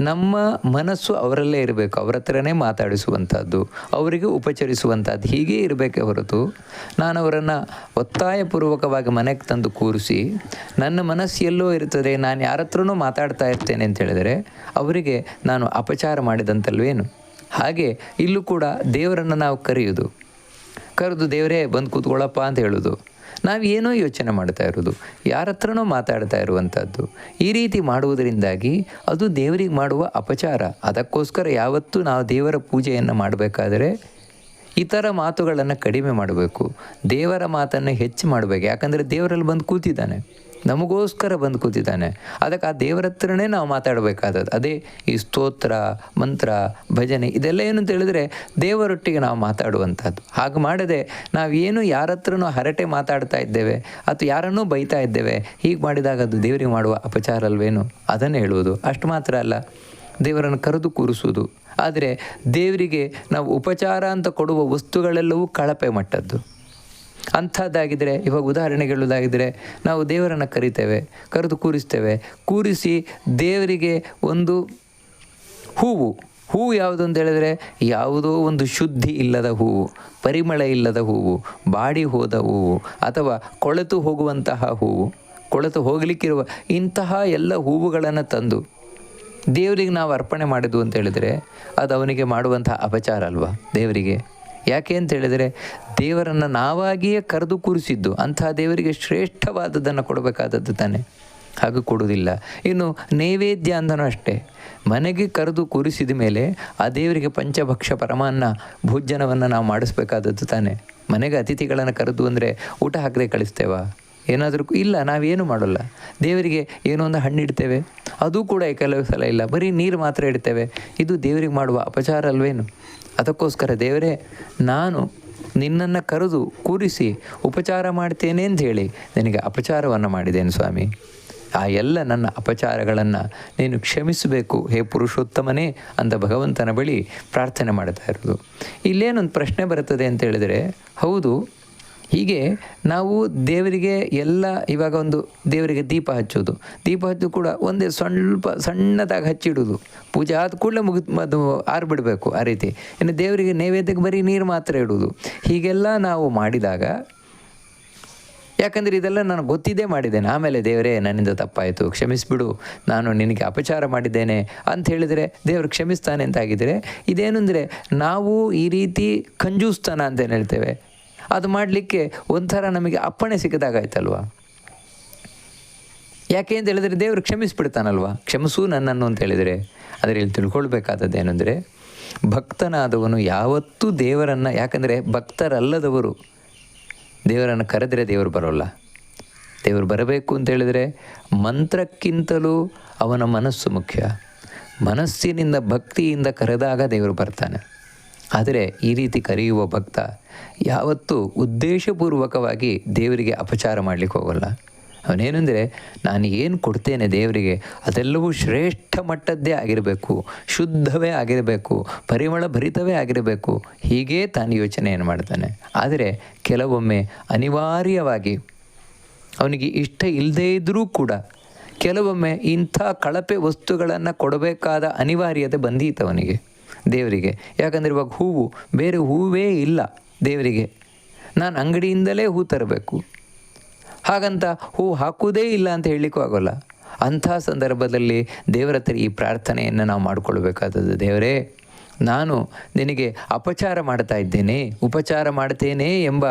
ನಮ್ಮ ಮನಸ್ಸು ಅವರಲ್ಲೇ ಇರಬೇಕು, ಅವರ ಹತ್ರನೇ ಮಾತಾಡಿಸುವಂಥದ್ದು, ಅವರಿಗೆ ಉಪಚರಿಸುವಂಥದ್ದು, ಹೀಗೇ ಇರಬೇಕೇ ಹೊರತು ನಾನು ಅವರನ್ನು ಒತ್ತಾಯಪೂರ್ವಕವಾಗಿ ಮನೆಗೆ ತಂದು ಕೂರಿಸಿ ನನ್ನ ಮನಸ್ಸು ಎಲ್ಲೋ ಇರ್ತದೆ, ನಾನು ಯಾರ ಹತ್ರನೂ ಮಾತಾಡ್ತಾ ಇರ್ತೇನೆ ಅಂತ ಹೇಳಿದರೆ ಅವರಿಗೆ ನಾನು ಅಪಚಾರ ಮಾಡಿದಂತಲ್ವೇನು. ಹಾಗೆ ಇಲ್ಲೂ ಕೂಡ ದೇವರನ್ನು ನಾವು ಕರೆದು ದೇವರೇ ಬಂದು ಕೂತ್ಕೊಳ್ಳಪ್ಪ ಅಂತ ಹೇಳೋದು, ನಾವು ಏನೋ ಯೋಚನೆ ಮಾಡ್ತಾ ಇರೋದು, ಯಾರ ಹತ್ರನೋ ಮಾತಾಡ್ತಾ ಇರುವಂಥದ್ದು. ಈ ರೀತಿ ಮಾಡುವುದರಿಂದಾಗಿ ಅದು ದೇವರಿಗೆ ಮಾಡುವ ಅಪಚಾರ. ಅದಕ್ಕೋಸ್ಕರ ಯಾವತ್ತೂ ನಾವು ದೇವರ ಪೂಜೆಯನ್ನು ಮಾಡಬೇಕಾದರೆ ಇತರ ಮಾತುಗಳನ್ನು ಕಡಿಮೆ ಮಾಡಬೇಕು, ದೇವರ ಮಾತನ್ನು ಹೆಚ್ಚು ಮಾಡಬೇಕು. ಯಾಕಂದರೆ ದೇವರಲ್ಲಿ ಬಂದು ಕೂತಿದ್ದಾನೆ, ನಮಗೋಸ್ಕರ ಬಂದು ಕೂತಿದ್ದಾನೆ. ಅದಕ್ಕೆ ಆ ದೇವರ ಹತ್ರನೇ ನಾವು ಮಾತಾಡಬೇಕಾದದ್ದು. ಅದೇ ಈ ಸ್ತೋತ್ರ, ಮಂತ್ರ, ಭಜನೆ ಇದೆಲ್ಲ ಏನು ಅಂತ ಹೇಳಿದರೆ ದೇವರೊಟ್ಟಿಗೆ ನಾವು ಮಾತಾಡುವಂಥದ್ದು. ಹಾಗೆ ಮಾಡದೆ ನಾವೇನು ಯಾರ ಹತ್ರನೂ ಹರಟೆ ಮಾತಾಡ್ತಾ ಇದ್ದೇವೆ ಅಥವಾ ಯಾರನ್ನೂ ಬೈತಾ ಇದ್ದೇವೆ, ಹೀಗೆ ಮಾಡಿದಾಗ ಅದು ದೇವರಿಗೆ ಮಾಡುವ ಅಪಚಾರ ಅಲ್ವೇನು, ಅದನ್ನು ಹೇಳುವುದು. ಅಷ್ಟು ಮಾತ್ರ ಅಲ್ಲ, ದೇವರನ್ನು ಕರೆದು ಕೂರಿಸುವುದು. ಆದರೆ ದೇವರಿಗೆ ನಾವು ಉಪಚಾರ ಅಂತ ಕೊಡುವ ವಸ್ತುಗಳೆಲ್ಲವೂ ಕಳಪೆ ಮಟ್ಟದ್ದು. ಅಂಥದ್ದಾಗಿದ್ದರೆ, ಇವಾಗ ಉದಾಹರಣೆಗೆ ಹೇಳುವುದಾಗಿದ್ದರೆ, ನಾವು ದೇವರನ್ನು ಕರೆದು ಕೂರಿಸಿ ದೇವರಿಗೆ ಒಂದು ಹೂವು ಯಾವುದು ಅಂತ ಹೇಳಿದರೆ ಯಾವುದೋ ಒಂದು ಶುದ್ಧಿ ಇಲ್ಲದ ಹೂವು, ಪರಿಮಳ ಇಲ್ಲದ ಹೂವು, ಬಾಡಿ ಹೋದ ಹೂವು ಅಥವಾ ಕೊಳೆತು ಹೋಗುವಂತಹ ಹೂವು, ಕೊಳೆತು ಹೋಗಲಿಕ್ಕಿರುವ ಇಂತಹ ಎಲ್ಲ ಹೂವುಗಳನ್ನು ತಂದು ದೇವರಿಗೆ ನಾವು ಅರ್ಪಣೆ ಮಾಡಿದ್ವು ಅಂತ ಹೇಳಿದರೆ ಅದು ಅವನಿಗೆ ಮಾಡುವಂತಹ ಅಪಚಾರ ಅಲ್ವಾ ದೇವರಿಗೆ. ಯಾಕೆ ಅಂತ ಹೇಳಿದರೆ ದೇವರನ್ನು ನಾವಾಗಿಯೇ ಕರೆದು ಕೂರಿಸಿದ್ದು, ಅಂತಹ ದೇವರಿಗೆ ಶ್ರೇಷ್ಠವಾದದ್ದನ್ನು ಕೊಡಬೇಕಾದದ್ದು ತಾನೆ, ಹಾಗೂ ಕೊಡುವುದಿಲ್ಲ. ಇನ್ನು ನೈವೇದ್ಯ ಅಂದನೂ ಅಷ್ಟೇ, ಮನೆಗೆ ಕರೆದು ಕೂರಿಸಿದ ಮೇಲೆ ಆ ದೇವರಿಗೆ ಪಂಚಭಕ್ಷ ಪರಮಾನ್ನ ಭೋಜನವನ್ನು ನಾವು ಮಾಡಿಸ್ಬೇಕಾದದ್ದು ತಾನೆ. ಮನೆಗೆ ಅತಿಥಿಗಳನ್ನು ಕರೆದು ಅಂದರೆ ಊಟ ಹಾಕದೆ ಕಳಿಸ್ತೇವಾ? ಏನಾದರೂ ಇಲ್ಲ, ನಾವೇನು ಮಾಡೋಲ್ಲ. ದೇವರಿಗೆ ಏನೋ ಒಂದು ಹಣ್ಣು ಇಡ್ತೇವೆ, ಅದು ಕೂಡ ಕೆಲವು ಸಲ ಇಲ್ಲ, ಬರೀ ನೀರು ಮಾತ್ರ ಇಡ್ತೇವೆ. ಇದು ದೇವರಿಗೆ ಮಾಡುವ ಅಪಚಾರ ಅಲ್ವೇನು? ಅದಕ್ಕೋಸ್ಕರ ದೇವರೇ, ನಾನು ನಿನ್ನನ್ನು ಕರೆದು ಕೂರಿಸಿ ಉಪಚಾರ ಮಾಡ್ತೇನೆ ಅಂತ ಹೇಳಿ ನಿನಗೆ ಅಪಚಾರವನ್ನು ಮಾಡಿದ್ದೇನೆ ಸ್ವಾಮಿ. ಆ ಎಲ್ಲ ನನ್ನ ಅಪಚಾರಗಳನ್ನು ನೀನು ಕ್ಷಮಿಸಬೇಕು ಹೇ ಪುರುಷೋತ್ತಮನೇ ಅಂತ ಭಗವಂತನ ಬಳಿ ಪ್ರಾರ್ಥನೆ ಮಾಡ್ತಾ ಇರೋದು. ಇಲ್ಲೇನೊಂದು ಪ್ರಶ್ನೆ ಬರುತ್ತದೆ ಅಂತ ಹೇಳಿದರೆ, ಹೌದು, ಹೀಗೆ ನಾವು ದೇವರಿಗೆ ಎಲ್ಲ ಇವಾಗ ಒಂದು ದೇವರಿಗೆ ದೀಪ ಹಚ್ಚೋದು, ದೀಪ ಹಚ್ಚೋದು ಕೂಡ ಒಂದೇ ಸ್ವಲ್ಪ ಸಣ್ಣದಾಗಿ ಹಚ್ಚಿಡೋದು, ಪೂಜೆ ಆದ ಕೂಡಲೇ ಅದು ಆರಿಬಿಡಬೇಕು ಆ ರೀತಿ. ಇನ್ನು ದೇವರಿಗೆ ನೈವೇದ್ಯಕ್ಕೆ ಬರೀ ನೀರು ಮಾತ್ರ ಇಡೋದು, ಹೀಗೆಲ್ಲ ನಾವು ಮಾಡಿದಾಗ, ಯಾಕಂದರೆ ಇದೆಲ್ಲ ನಾನು ಗೊತ್ತಿದ್ದೇ ಮಾಡಿದ್ದೇನೆ, ಆಮೇಲೆ ದೇವರೇ ನನ್ನಿಂದ ತಪ್ಪಾಯಿತು ಕ್ಷಮಿಸಿಬಿಡು, ನಾನು ನಿನಗೆ ಅಪಚಾರ ಮಾಡಿದ್ದೇನೆ ಅಂತ ಹೇಳಿದರೆ ದೇವರು ಕ್ಷಮಿಸ್ತಾನೆ ಅಂತಾಗಿದ್ದರೆ, ಇದೇನು ಅಂದರೆ ನಾವು ಈ ರೀತಿ ಕಂಜೂಸ್ತಾನ ಅಂತ ಹೇಳ್ತೇವೆ, ಅದು ಮಾಡಲಿಕ್ಕೆ ಒಂಥರ ನಮಗೆ ಅಪ್ಪಣೆ ಸಿಕ್ಕದಾಗಾಯ್ತಲ್ವ. ಯಾಕೆ ಅಂತ ಹೇಳಿದರೆ ದೇವರು ಕ್ಷಮಿಸಿಬಿಡ್ತಾನಲ್ವ, ಕ್ಷಮಿಸು ನನ್ನನ್ನು ಅಂತ ಹೇಳಿದರೆ. ಅದರಲ್ಲಿ ತಿಳ್ಕೊಳ್ಬೇಕಾದದ್ದೇನೆಂದರೆ, ಭಕ್ತನಾದವನು ಯಾವತ್ತೂ ದೇವರನ್ನು, ಯಾಕಂದರೆ ಭಕ್ತರಲ್ಲದವರು ದೇವರನ್ನು ಕರೆದರೆ ದೇವರು ಬರೋಲ್ಲ. ದೇವರು ಬರಬೇಕು ಅಂತೇಳಿದರೆ ಮಂತ್ರಕ್ಕಿಂತಲೂ ಅವನ ಮನಸ್ಸು ಮುಖ್ಯ. ಮನಸ್ಸಿನಿಂದ ಭಕ್ತಿಯಿಂದ ಕರೆದಾಗ ದೇವರು ಬರ್ತಾನೆ. ಆದರೆ ಈ ರೀತಿ ಕರೆಯುವ ಭಕ್ತ ಯಾವತ್ತೂ ಉದ್ದೇಶಪೂರ್ವಕವಾಗಿ ದೇವರಿಗೆ ಅಪಚಾರ ಮಾಡಲಿಕ್ಕೆ ಹೋಗಲ್ಲ. ಅವನೇನೆಂದರೆ, ನಾನು ಏನು ಕೊಡ್ತೇನೆ ದೇವರಿಗೆ ಅದೆಲ್ಲವೂ ಶ್ರೇಷ್ಠ ಮಟ್ಟದ್ದೇ ಆಗಿರಬೇಕು, ಶುದ್ಧವೇ ಆಗಿರಬೇಕು, ಪರಿಮಳ ಭರಿತವೇ ಆಗಿರಬೇಕು, ಹೀಗೇ ತಾನು ಯೋಚನೆಯನ್ನು ಮಾಡ್ತಾನೆ. ಆದರೆ ಕೆಲವೊಮ್ಮೆ ಅನಿವಾರ್ಯವಾಗಿ ಅವನಿಗೆ ಇಷ್ಟ ಇಲ್ಲದೇ ಇದ್ದರೂ ಕೂಡ ಕೆಲವೊಮ್ಮೆ ಇಂಥ ಕಳಪೆ ವಸ್ತುಗಳನ್ನು ಕೊಡಬೇಕಾದ ಅನಿವಾರ್ಯತೆ ಬಂದೀತು ಅವನಿಗೆ ದೇವರಿಗೆ. ಯಾಕಂದರೆ ಇವಾಗ ಹೂವು, ಬೇರೆ ಹೂವೇ ಇಲ್ಲ ದೇವರಿಗೆ, ನಾನು ಅಂಗಡಿಯಿಂದಲೇ ಹೂ ತರಬೇಕು, ಹಾಗಂತ ಹೂ ಹಾಕುವುದೇ ಇಲ್ಲ ಅಂತ ಹೇಳಲಿಕ್ಕೂ ಆಗೋಲ್ಲ. ಅಂಥ ಸಂದರ್ಭದಲ್ಲಿ ದೇವರ ಹತ್ರ ಈ ಪ್ರಾರ್ಥನೆಯನ್ನು ನಾವು ಮಾಡಿಕೊಳ್ಬೇಕಾದದ್ದು, ದೇವರೇ ನಾನು ನಿನಗೆ ಅಪಚಾರ ಮಾಡ್ತಾ ಇದ್ದೇನೆ, ಉಪಚಾರ ಮಾಡ್ತೇನೆ ಎಂಬ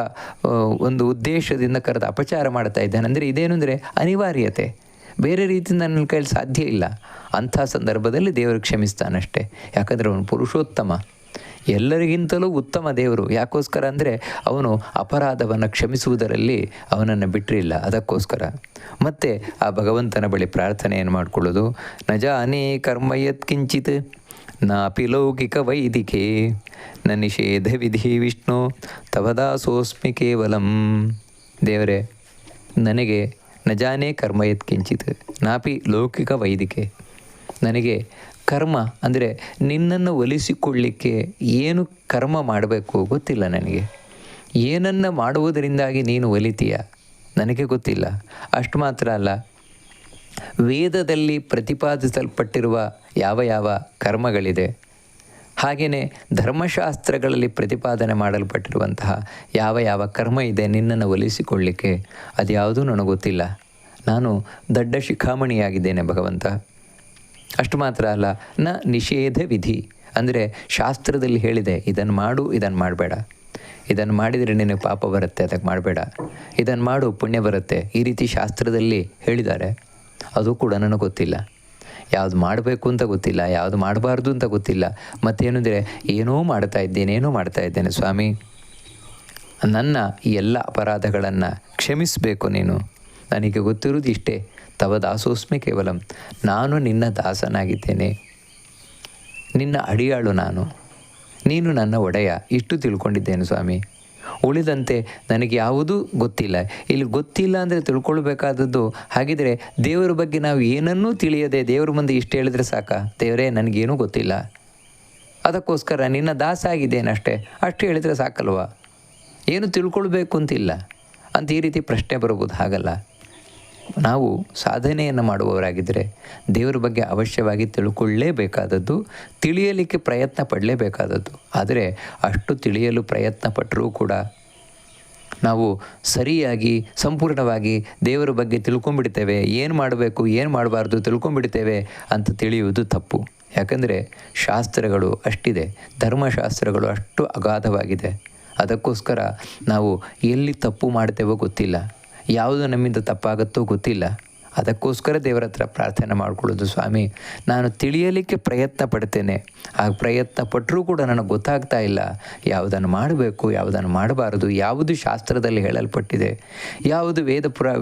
ಒಂದು ಉದ್ದೇಶದಿಂದ ಕರೆದು ಅಪಚಾರ ಮಾಡ್ತಾ ಇದ್ದೇನೆ ಅಂದರೆ ಇದೇನು ಅಂದರೆ ಅನಿವಾರ್ಯತೆ, ಬೇರೆ ರೀತಿಯಿಂದ ನನ್ನ ಕೈಯಲ್ಲಿ ಸಾಧ್ಯ ಇಲ್ಲ. ಅಂಥ ಸಂದರ್ಭದಲ್ಲಿ ದೇವರು ಕ್ಷಮಿಸ್ತಾನಷ್ಟೇ. ಯಾಕಂದರೆ ಅವನು ಪುರುಷೋತ್ತಮ, ಎಲ್ಲರಿಗಿಂತಲೂ ಉತ್ತಮ ದೇವರು. ಯಾಕೋಸ್ಕರ ಅಂದರೆ ಅವನು ಅಪರಾಧವನ್ನು ಕ್ಷಮಿಸುವುದರಲ್ಲಿ ಅವನನ್ನು ಬಿಟ್ಟಿರಲಿಲ್ಲ, ಅದಕ್ಕೋಸ್ಕರ. ಮತ್ತು ಆ ಭಗವಂತನ ಬಳಿ ಪ್ರಾರ್ಥನೆಯನ್ನು ಮಾಡಿಕೊಳ್ಳೋದು, ನ ಜಾನೇ ಕರ್ಮ ಯತ್ಕಿಂಚಿತ್ ನಾಪಿ ಲೌಕಿಕ ವೈದಿಕೆ ನ ನಿಷೇಧ ವಿಧಿ ವಿಷ್ಣು ತವದಾಸೋಸ್ಮಿ ಕೇವಲಂ. ದೇವರೇ, ನನಗೆ ನ ಜಾನೇ ಕರ್ಮ ಯತ್ಕಿಂಚಿತ್ ನಾಪಿ ಲೌಕಿಕ ವೈದಿಕೆ, ನನಗೆ ಕರ್ಮ ಅಂದರೆ ನಿನ್ನನ್ನು ಒಲಿಸಿಕೊಳ್ಳಿಕ್ಕೆ ಏನು ಕರ್ಮ ಮಾಡಬೇಕು ಗೊತ್ತಿಲ್ಲ ನನಗೆ. ಏನನ್ನು ಮಾಡುವುದರಿಂದಾಗಿ ನೀನು ಒಲಿತೀಯ ನನಗೆ ಗೊತ್ತಿಲ್ಲ. ಅಷ್ಟು ಮಾತ್ರ ಅಲ್ಲ, ವೇದದಲ್ಲಿ ಪ್ರತಿಪಾದಿಸಲ್ಪಟ್ಟಿರುವ ಯಾವ ಯಾವ ಕರ್ಮಗಳಿದೆ, ಹಾಗೆಯೇ ಧರ್ಮಶಾಸ್ತ್ರಗಳಲ್ಲಿ ಪ್ರತಿಪಾದನೆ ಮಾಡಲ್ಪಟ್ಟಿರುವಂತಹ ಯಾವ ಯಾವ ಕರ್ಮ ಇದೆ ನಿನ್ನನ್ನು ಒಲಿಸಿಕೊಳ್ಳಿಕ್ಕೆ, ಅದ್ಯಾವುದೂ ನನಗೆ ಗೊತ್ತಿಲ್ಲ. ನಾನು ದೊಡ್ಡ ಶಿಖಾಮಣಿಯಾಗಿದ್ದೇನೆ ಭಗವಂತ. ಅಷ್ಟು ಮಾತ್ರ ಅಲ್ಲ, ನ ನಿಷೇಧ ವಿಧಿ ಅಂದರೆ ಶಾಸ್ತ್ರದಲ್ಲಿ ಹೇಳಿದೆ ಇದನ್ನು ಮಾಡು, ಇದನ್ನು ಮಾಡಬೇಡ, ಇದನ್ನು ಮಾಡಿದರೆ ನಿನಗೆ ಪಾಪ ಬರುತ್ತೆ ಅದಕ್ಕೆ ಮಾಡಬೇಡ, ಇದನ್ನು ಮಾಡು ಪುಣ್ಯ ಬರುತ್ತೆ, ಈ ರೀತಿ ಶಾಸ್ತ್ರದಲ್ಲಿ ಹೇಳಿದ್ದಾರೆ. ಅದು ಕೂಡ ನನಗೆ ಗೊತ್ತಿಲ್ಲ. ಯಾವುದು ಮಾಡಬೇಕು ಅಂತ ಗೊತ್ತಿಲ್ಲ, ಯಾವುದು ಮಾಡಬಾರ್ದು ಅಂತ ಗೊತ್ತಿಲ್ಲ. ಮತ್ತೇನೆಂದರೆ ಏನೋ ಮಾಡ್ತಾ ಇದ್ದೇನೆ ಸ್ವಾಮಿ, ನನ್ನ ಈ ಎಲ್ಲ ಅಪರಾಧಗಳನ್ನು ಕ್ಷಮಿಸಬೇಕು ನೀನು. ನನಗೆ ಗೊತ್ತಿರುವುದು ಇಷ್ಟೇ, ತವ ದಾಸೋಸ್ಮಿ ಕೇವಲಂ, ನಾನು ನಿನ್ನ ದಾಸನಾಗಿದ್ದೇನೆ, ನಿನ್ನ ಅಡಿಯಾಳು ನಾನು, ನೀನು ನನ್ನ ಒಡೆಯ, ಇಷ್ಟು ತಿಳ್ಕೊಂಡಿದ್ದೇನೆ ಸ್ವಾಮಿ. ಉಳಿದಂತೆ ನನಗೆ ಯಾವುದೂ ಗೊತ್ತಿಲ್ಲ. ಇಲ್ಲಿ ಗೊತ್ತಿಲ್ಲ ಅಂದರೆ ತಿಳ್ಕೊಳ್ಬೇಕಾದದ್ದು, ಹಾಗಿದ್ರೆ ದೇವರ ಬಗ್ಗೆ ನಾವು ಏನನ್ನೂ ತಿಳಿಯದೆ ದೇವರ ಮುಂದೆ ಇಷ್ಟು ಹೇಳಿದ್ರೆ ಸಾಕಾ, ದೇವರೇ ನನಗೇನೂ ಗೊತ್ತಿಲ್ಲ, ಅದಕ್ಕೋಸ್ಕರ ನಿನ್ನ ದಾಸ ಆಗಿದ್ದೇನಷ್ಟೇ, ಅಷ್ಟು ಹೇಳಿದರೆ ಸಾಕಲ್ವ, ಏನು ತಿಳ್ಕೊಳ್ಬೇಕು ಅಂತಿಲ್ಲ ಅಂತ ಈ ರೀತಿ ಪ್ರಶ್ನೆ ಬರ್ಬೋದು. ಹಾಗಲ್ಲ, ನಾವು ಸಾಧನೆಯನ್ನು ಮಾಡುವವರಾಗಿದ್ದರೆ ದೇವರ ಬಗ್ಗೆ ಅವಶ್ಯವಾಗಿ ತಿಳ್ಕೊಳ್ಳೇಬೇಕಾದದ್ದು, ತಿಳಿಯಲಿಕ್ಕೆ ಪ್ರಯತ್ನ ಪಡಲೇಬೇಕಾದದ್ದು. ಆದರೆ ಅಷ್ಟು ತಿಳಿಯಲು ಪ್ರಯತ್ನ ಪಟ್ಟರೂ ಕೂಡ ನಾವು ಸರಿಯಾಗಿ ಸಂಪೂರ್ಣವಾಗಿ ದೇವರ ಬಗ್ಗೆ ತಿಳ್ಕೊಂಡ್ಬಿಡ್ತೇವೆ, ಏನು ಮಾಡಬೇಕು ಏನು ಮಾಡಬಾರ್ದು ತಿಳ್ಕೊಂಡ್ಬಿಡ್ತೇವೆ ಅಂತ ತಿಳಿಯುವುದು ತಪ್ಪು. ಯಾಕಂದರೆ ಶಾಸ್ತ್ರಗಳು ಅಷ್ಟಿದೆ, ಧರ್ಮಶಾಸ್ತ್ರಗಳು ಅಷ್ಟು ಅಗಾಧವಾಗಿದೆ. ಅದಕ್ಕೋಸ್ಕರ ನಾವು ಎಲ್ಲಿ ತಪ್ಪು ಮಾಡ್ತೇವೋ ಗೊತ್ತಿಲ್ಲ, ಯಾವುದು ನಮ್ಮಿಂದ ತಪ್ಪಾಗುತ್ತೋ ಗೊತ್ತಿಲ್ಲ. ಅದಕ್ಕೋಸ್ಕರ ದೇವರ ಹತ್ರ ಪ್ರಾರ್ಥನೆ ಮಾಡಿಕೊಳ್ಳೋದು, ಸ್ವಾಮಿ ನಾನು ತಿಳಿಯಲಿಕ್ಕೆ ಪ್ರಯತ್ನ ಪಡ್ತೇನೆ, ಆ ಪ್ರಯತ್ನ ಪಟ್ಟರೂ ಕೂಡ ನನಗೆ ಗೊತ್ತಾಗ್ತಾ ಇಲ್ಲ, ಯಾವುದನ್ನು ಮಾಡಬೇಕು ಯಾವುದನ್ನು ಮಾಡಬಾರದು, ಯಾವುದು ಶಾಸ್ತ್ರದಲ್ಲಿ ಹೇಳಲ್ಪಟ್ಟಿದೆ, ಯಾವುದು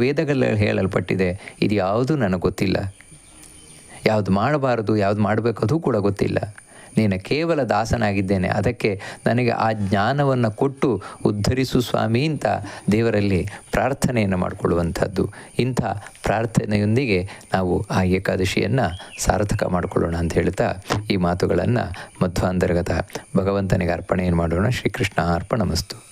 ವೇದಗಳಲ್ಲಿ ಹೇಳಲ್ಪಟ್ಟಿದೆ, ಇದು ಯಾವುದು ನನಗೆ ಗೊತ್ತಿಲ್ಲ. ಯಾವುದು ಮಾಡಬಾರದು ಯಾವುದು ಮಾಡಬೇಕು ಅದು ಕೂಡ ಗೊತ್ತಿಲ್ಲ. ನೀನು ಕೇವಲ ದಾಸನಾಗಿದ್ದೇನೆ, ಅದಕ್ಕೆ ನನಗೆ ಆ ಜ್ಞಾನವನ್ನು ಕೊಟ್ಟು ಉದ್ಧರಿಸು ಸ್ವಾಮಿ ಅಂತ ದೇವರಲ್ಲಿ ಪ್ರಾರ್ಥನೆಯನ್ನು ಮಾಡಿಕೊಳ್ಳುವಂಥದ್ದು. ಇಂಥ ಪ್ರಾರ್ಥನೆಯೊಂದಿಗೆ ನಾವು ಆ ಏಕಾದಶಿಯನ್ನು ಸಾರ್ಥಕ ಮಾಡಿಕೊಳ್ಳೋಣ ಅಂತ ಹೇಳ್ತಾ ಈ ಮಾತುಗಳನ್ನು ಮಧ್ವಾಂತರ್ಗತ ಭಗವಂತನಿಗೆ ಅರ್ಪಣೆಯನ್ನು ಮಾಡೋಣ. ಶ್ರೀಕೃಷ್ಣ ಅರ್ಪಣಮಸ್ತು.